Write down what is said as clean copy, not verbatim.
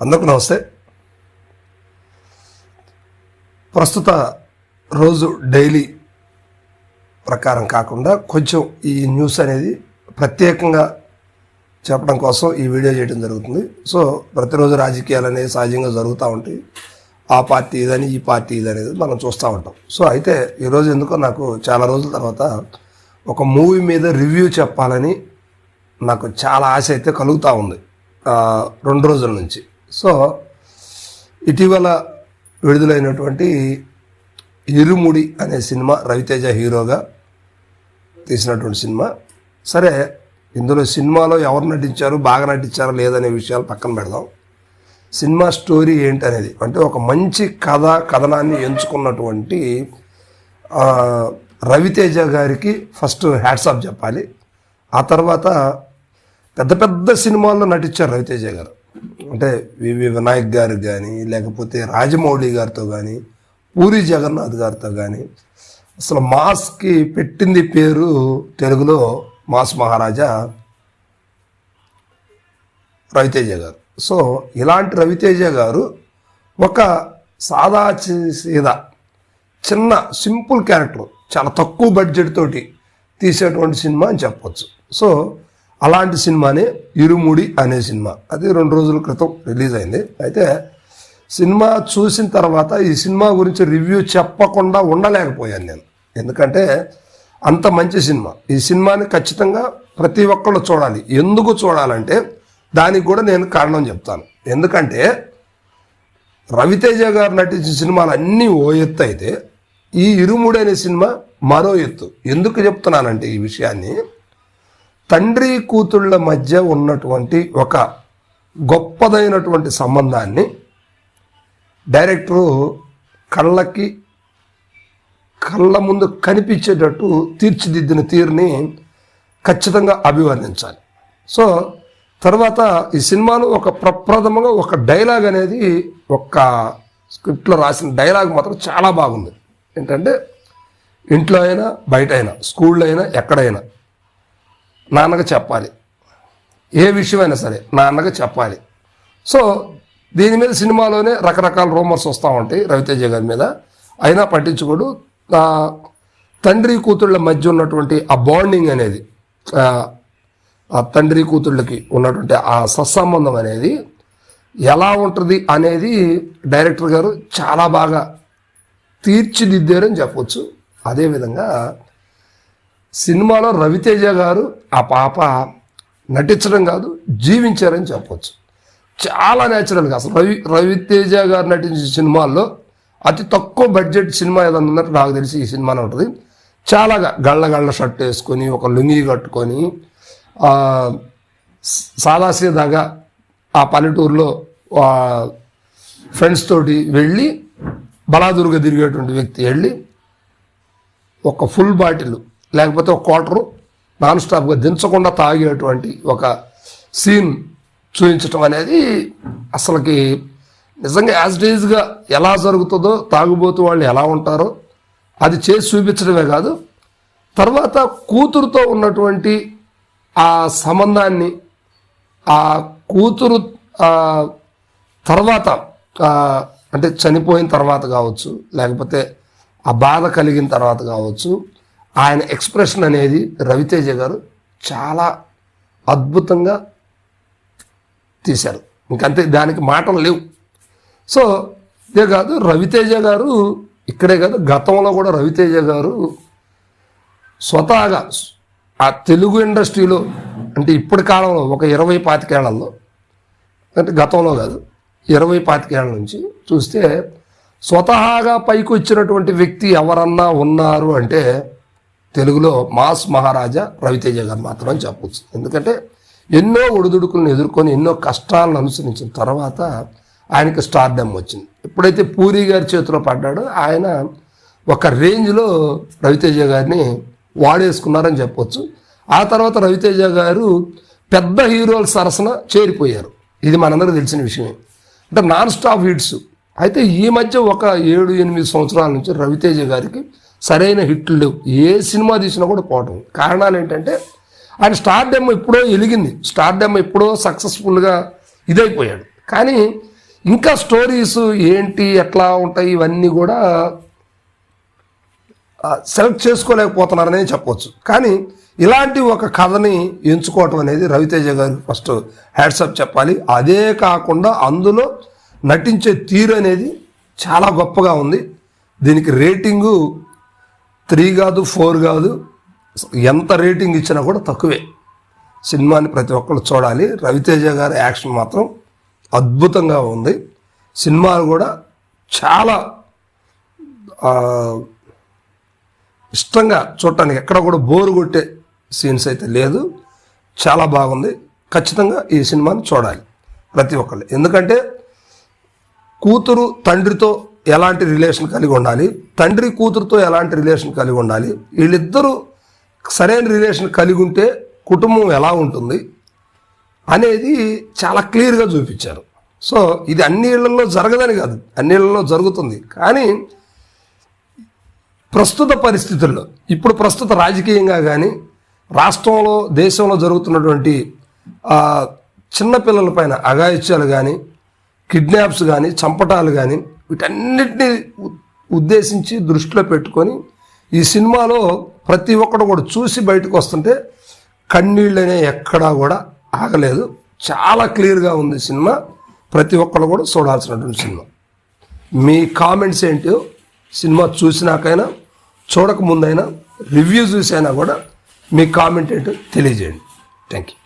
అందరికీ నమస్తే. ప్రస్తుత రోజు డైలీ ప్రకారం కాకుండా కొంచెం ఈ న్యూస్ అనేది ప్రత్యేకంగా చెప్పడం కోసం ఈ వీడియో చేయడం జరుగుతుంది. సో ప్రతిరోజు రాజకీయాలు అనేవి సహజంగా జరుగుతూ ఉంటాయి. ఆ పార్టీ ఇదని ఈ పార్టీ ఇదనేది మనం చూస్తూ ఉంటాం. సో అయితే ఈరోజు ఎందుకో నాకు చాలా రోజుల తర్వాత ఒక మూవీ మీద రివ్యూ చెప్పాలని నాకు చాలా ఆశ అయితే కలుగుతూ ఉంది 2 రోజుల నుంచి. సో ఇటీవల విడుదలైనటువంటి ఇరుముడి అనే సినిమా, రవితేజ హీరోగా తీసినటువంటి సినిమా. సరే, ఇందులో సినిమాలో ఎవరు నటించారు, బాగా నటించారా లేదనే విషయాలు పక్కన పెడదాం. సినిమా స్టోరీ ఏంటనేది, అంటే ఒక మంచి కథనాన్ని ఎంచుకున్నటువంటి రవితేజ గారికి ఫస్ట్ హ్యాట్స్ ఆఫ్ చెప్పాలి. ఆ తర్వాత పెద్ద పెద్ద సినిమాల్లో నటించారు రవితేజ గారు. అంటే వివి వినాయక్ గారికి కానీ, లేకపోతే రాజమౌళి గారితో కానీ, పూరి జగన్నాథ్ గారితో కానీ, అసలు మాస్కి పెట్టింది పేరు తెలుగులో మాస్ మహారాజా రవితేజ గారు. సో ఇలాంటి రవితేజ గారు ఒక సాదా సీదా చిన్న సింపుల్ క్యారెక్టర్, చాలా తక్కువ బడ్జెట్ తోటి తీసేటువంటి సినిమా అని చెప్పవచ్చు. సో అలాంటి సినిమానే ఇరుముడి అనే సినిమా. అది 2 రోజుల క్రితం రిలీజ్ అయింది. అయితే సినిమా చూసిన తర్వాత ఈ సినిమా గురించి రివ్యూ చెప్పకుండా ఉండలేకపోయాను నేను. ఎందుకంటే అంత మంచి సినిమా. ఈ సినిమాని ఖచ్చితంగా ప్రతి ఒక్కళ్ళు చూడాలి. ఎందుకు చూడాలంటే దానికి కూడా నేను కారణం చెప్తాను. ఎందుకంటే రవితేజ గారు నటించిన సినిమాలు అన్నీ ఓ ఎత్తు అయితే ఈ ఇరుముడి అనే సినిమా మరో ఎత్తు. ఎందుకు చెప్తున్నానంటే ఈ విషయాన్ని, తండ్రి కూతుళ్ళ మధ్య ఉన్నటువంటి ఒక గొప్పదైనటువంటి సంబంధాన్ని డైరెక్టరు కళ్ళ ముందు కనిపించేటట్టు తీర్చిదిద్దిన తీరుని ఖచ్చితంగా అభివర్ణించాలి. సో తర్వాత ఈ సినిమాలో ఒక ప్రప్రథమంగా ఒక డైలాగ్ అనేది, ఒక స్క్రిప్ట్లో రాసిన డైలాగ్ మాత్రం చాలా బాగుంది. ఏంటంటే, ఇంట్లో అయినా బయట అయినా, స్కూల్లో అయినా ఎక్కడైనా నాన్నగా చెప్పాలి, ఏ విషయమైనా సరే నాన్నగా చెప్పాలి. సో దీని మీద సినిమాలోనే రకరకాల రూమర్స్ వస్తూ ఉంటాయి రవితేజ గారి మీద. అయినా పట్టించుకోడు. తండ్రి కూతుళ్ళ మధ్య ఉన్నటువంటి ఆ బాండింగ్ అనేది, ఆ తండ్రి కూతుళ్ళకి ఉన్నటువంటి ఆ సత్సంబంధం అనేది ఎలా ఉంటుంది అనేది డైరెక్టర్ గారు చాలా బాగా తీర్చిదిద్దారని చెప్పవచ్చు. అదేవిధంగా సినిమాలో రవితేజ గారు ఆ పాప నటించడం కాదు, జీవించారని చెప్పవచ్చు. చాలా న్యాచురల్గా, అసలు రవితేజ గారు నటించిన సినిమాల్లో అతి తక్కువ బడ్జెట్ సినిమా ఏదన్నా ఉన్నట్టు నాకు తెలిసి ఈ సినిమానే ఉంటుంది. చాలాగా గళ్ళ షర్ట్ వేసుకొని, ఒక లుంగి కట్టుకొని, సాదాసీదాగా ఆ పల్లెటూరులో ఫ్రెండ్స్ తోటి వెళ్ళి బలాదురుగా తిరిగేటువంటి వ్యక్తి వెళ్ళి ఒక ఫుల్ బాటిల్ లేకపోతే ఒక క్వార్టరు నాన్ స్టాప్గా దించకుండా తాగేటువంటి ఒక సీన్ చూపించటం అనేది అసలుకి నిజంగా యాజ్ ఇట్ ఈజ్గా ఎలా జరుగుతుందో, తాగుబోతు వాళ్ళు ఎలా ఉంటారో అది చేసి చూపించడమే కాదు, తర్వాత కూతురుతో ఉన్నటువంటి ఆ సంబంధాన్ని, ఆ కూతురు తర్వాత అంటే చనిపోయిన తర్వాత కావచ్చు, లేకపోతే ఆ బాధ కలిగిన తర్వాత కావచ్చు, ఆయన ఎక్స్ప్రెషన్ అనేది రవితేజ గారు చాలా అద్భుతంగా తీశారు. ఇంకంతే, దానికి మాటలు లేవు. సో ఇదే కాదు, రవితేజ గారు ఇక్కడే కాదు, గతంలో కూడా రవితేజ గారు స్వతహాగా ఆ తెలుగు ఇండస్ట్రీలో, అంటే ఇప్పటి కాలంలో ఒక 20-25 ఏళ్లలో, అంటే గతంలో కాదు 20-25 ఏళ్ళ నుంచి చూస్తే స్వతహాగా పైకి వచ్చినటువంటి వ్యక్తి ఎవరన్నా ఉన్నారు అంటే తెలుగులో మాస్ మహారాజా రవితేజ గారు మాత్రం చెప్పచ్చు. ఎందుకంటే ఎన్నో ఒడిదుడుకులను ఎదుర్కొని, ఎన్నో కష్టాలను అనుసరించిన తర్వాత ఆయనకి స్టార్డమ్ వచ్చింది. ఎప్పుడైతే పూరి గారి చేతిలో పడ్డాడో ఆయన ఒక రేంజ్లో రవితేజ గారిని వాడేసుకున్నారని చెప్పొచ్చు. ఆ తర్వాత రవితేజ గారు పెద్ద హీరోల సరసన చేరిపోయారు. ఇది మనందరికీ తెలిసిన విషయమే. అంటే నాన్ స్టాప్ హిట్స్. అయితే ఈ మధ్య ఒక 7-8 సంవత్సరాల నుంచి రవితేజ గారికి సరైన హిట్లు లేవు. ఏ సినిమా తీసినా కూడా పోవటం. కారణాలు ఏంటంటే ఆయన స్టార్డమ్ ఎప్పుడో ఎలిగింది, స్టార్డమ్ ఎప్పుడో సక్సెస్ఫుల్గా ఇదైపోయాడు. కానీ ఇంకా స్టోరీస్ ఏంటి ఎట్లా ఉంటాయి ఇవన్నీ కూడా సెలెక్ట్ చేసుకోలేకపోతున్నారనే చెప్పవచ్చు. కానీ ఇలాంటి ఒక కథని ఎంచుకోవటం అనేది రవితేజ గారు ఫస్ట్ హ్యాట్సప్ చెప్పాలి. అదే కాకుండా అందులో నటించే తీరు అనేది చాలా గొప్పగా ఉంది. దీనికి రేటింగు 3 కాదు 4 కాదు, ఎంత రేటింగ్ ఇచ్చినా కూడా తక్కువే. సినిమాని ప్రతి ఒక్కరు చూడాలి. రవితేజ గారి యాక్షన్ మాత్రం అద్భుతంగా ఉంది. సినిమాలు కూడా చాలా ఇష్టంగా చూడటానికి, ఎక్కడ కూడా బోరు కొట్టే సీన్స్ అయితే లేదు. చాలా బాగుంది. ఖచ్చితంగా ఈ సినిమాని చూడాలి ప్రతి ఒక్కళ్ళు. ఎందుకంటే కూతురు తండ్రితో ఎలాంటి రిలేషన్ కలిగి ఉండాలి, తండ్రి కూతురుతో ఎలాంటి రిలేషన్ కలిగి ఉండాలి, వీళ్ళిద్దరూ సరైన రిలేషన్ కలిగి ఉంటే కుటుంబం ఎలా ఉంటుంది అనేది చాలా క్లియర్గా చూపించారు. సో ఇది అన్ని ఇళ్లలో జరగదని కాదు, అన్ని ఇళ్లలో జరుగుతుంది. కానీ ప్రస్తుత పరిస్థితుల్లో, ఇప్పుడు ప్రస్తుత రాజకీయంగా కానీ రాష్ట్రంలో దేశంలో జరుగుతున్నటువంటి చిన్నపిల్లల పైన అఘాయిత్యాలు కానీ, కిడ్నాప్స్ కానీ, చంపటాలు కానీ, వీటన్నిటిని ఉద్దేశించి దృష్టిలో పెట్టుకొని ఈ సినిమాలో ప్రతి ఒక్కడు కూడా చూసి బయటకు వస్తుంటే కన్నీళ్ళనే ఎక్కడా కూడా ఆగలేదు. చాలా క్లియర్గా ఉంది సినిమా. ప్రతి ఒక్కరు కూడా చూడాల్సినటువంటి సినిమా. మీ కామెంట్స్ ఏంటో సినిమా చూసినాకైనా చూడకముందైనా రివ్యూ చూసైనా కూడా మీ కామెంట్ ఏంటో తెలియజేయండి. Thank you.